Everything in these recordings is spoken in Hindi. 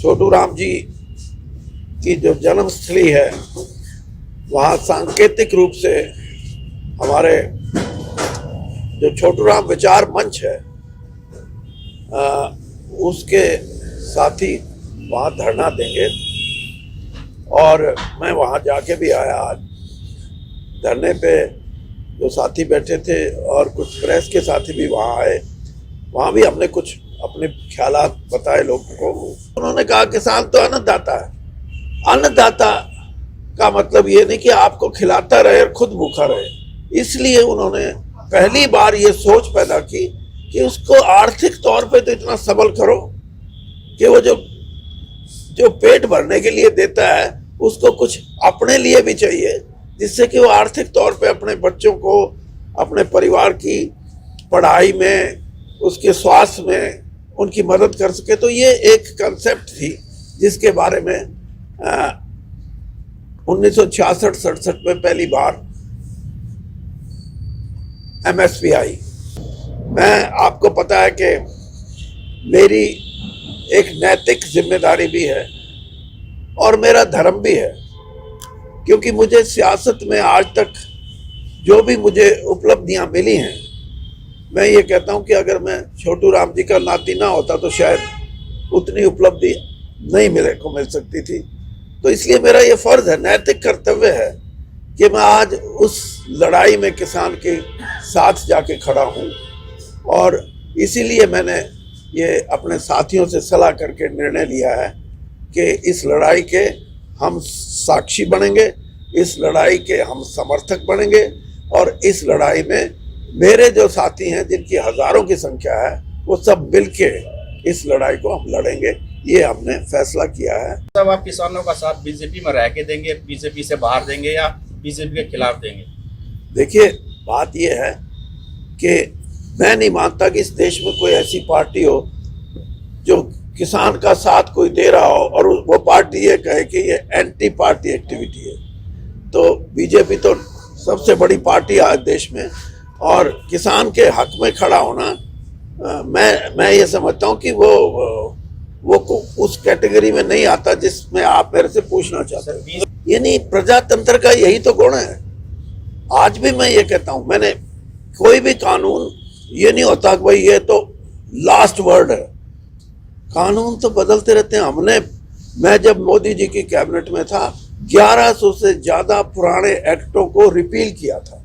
छोटू राम जी की जो जन्मस्थली है वहाँ सांकेतिक रूप से हमारे जो छोटू राम विचार मंच है उसके साथी वहाँ धरना देंगे और मैं वहाँ जाके भी आया आज। धरने पे जो साथी बैठे थे और कुछ प्रेस के साथी भी वहाँ आए, वहाँ भी हमने कुछ अपने ख्यालात बताए लोगों को। उन्होंने कहा किसान तो अन्नदाता है, अन्नदाता का मतलब ये नहीं कि आपको खिलाता रहे और खुद भूखा रहे। इसलिए उन्होंने पहली बार ये सोच पैदा की कि उसको आर्थिक तौर पे तो इतना सबल करो कि वो जो पेट भरने के लिए देता है उसको कुछ अपने लिए भी चाहिए, जिससे कि वो आर्थिक तौर पे अपने बच्चों को, अपने परिवार की पढ़ाई में, उसके स्वास्थ्य में उनकी मदद कर सके। तो ये एक कंसेप्ट थी जिसके बारे में 1966-67 में पहली बार MSP आई। मैं आपको पता है कि मेरी एक नैतिक जिम्मेदारी भी है और मेरा धर्म भी है, क्योंकि मुझे सियासत में आज तक जो भी मुझे उपलब्धियां मिली हैं, मैं ये कहता हूं कि अगर मैं छोटू राम जी का नाती ना होता तो शायद उतनी उपलब्धि नहीं मिल सकती थी। तो इसलिए मेरा ये फर्ज है, नैतिक कर्तव्य है कि मैं आज उस लड़ाई में किसान के साथ जाके खड़ा हूं और इसीलिए मैंने ये अपने साथियों से सलाह करके निर्णय लिया है कि इस लड़ाई के हम साक्षी बनेंगे, इस लड़ाई के हम समर्थक बनेंगे और इस लड़ाई में मेरे जो साथी हैं जिनकी हजारों की संख्या है वो सब मिलके इस लड़ाई को हम लड़ेंगे। ये हमने फैसला किया है। सब आप किसानों का साथ बीजेपी में रह के देंगे, बीजेपी से बाहर देंगे या बीजेपी के खिलाफ देंगे? देखिए, बात ये है कि मैं नहीं मानता कि इस देश में कोई ऐसी पार्टी हो जो किसान का साथ कोई दे रहा हो और वो पार्टी ये कहे कि ये एंटी पार्टी एक्टिविटी है। तो बीजेपी तो सबसे बड़ी पार्टी आज देश में और किसान के हक में खड़ा होना, मैं ये समझता हूँ कि वो उस कैटेगरी में नहीं आता जिसमें आप मेरे से पूछना चाहते हो। ये नहीं, प्रजातंत्र का यही तो गुण है। आज भी मैं ये कहता हूँ, मैंने कोई भी कानून ये नहीं होता कि भाई ये तो लास्ट वर्ड है। कानून तो बदलते रहते हैं। मैं जब मोदी जी की कैबिनेट में था 1100 से ज्यादा पुराने एक्टों को रिपील किया था।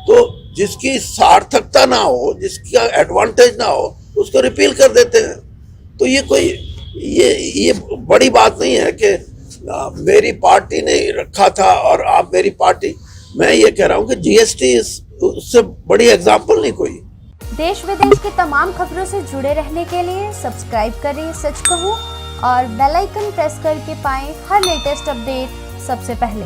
तो जिसकी सार्थकता ना हो, जिसका एडवांटेज ना हो, उसको रिपील कर देते हैं। तो ये कोई ये बड़ी बात नहीं है कि मेरी पार्टी ने रखा था और आप मेरी पार्टी। मैं ये कह रहा हूँ कि GST उससे बड़ी एग्जाम्पल नहीं कोई। देश विदेश की तमाम खबरों से जुड़े रहने के लिए सब्सक्राइब करें सच कहूं और बेल आइकन प्रेस करके पाएं हर लेटेस्ट अपडेट सबसे पहले।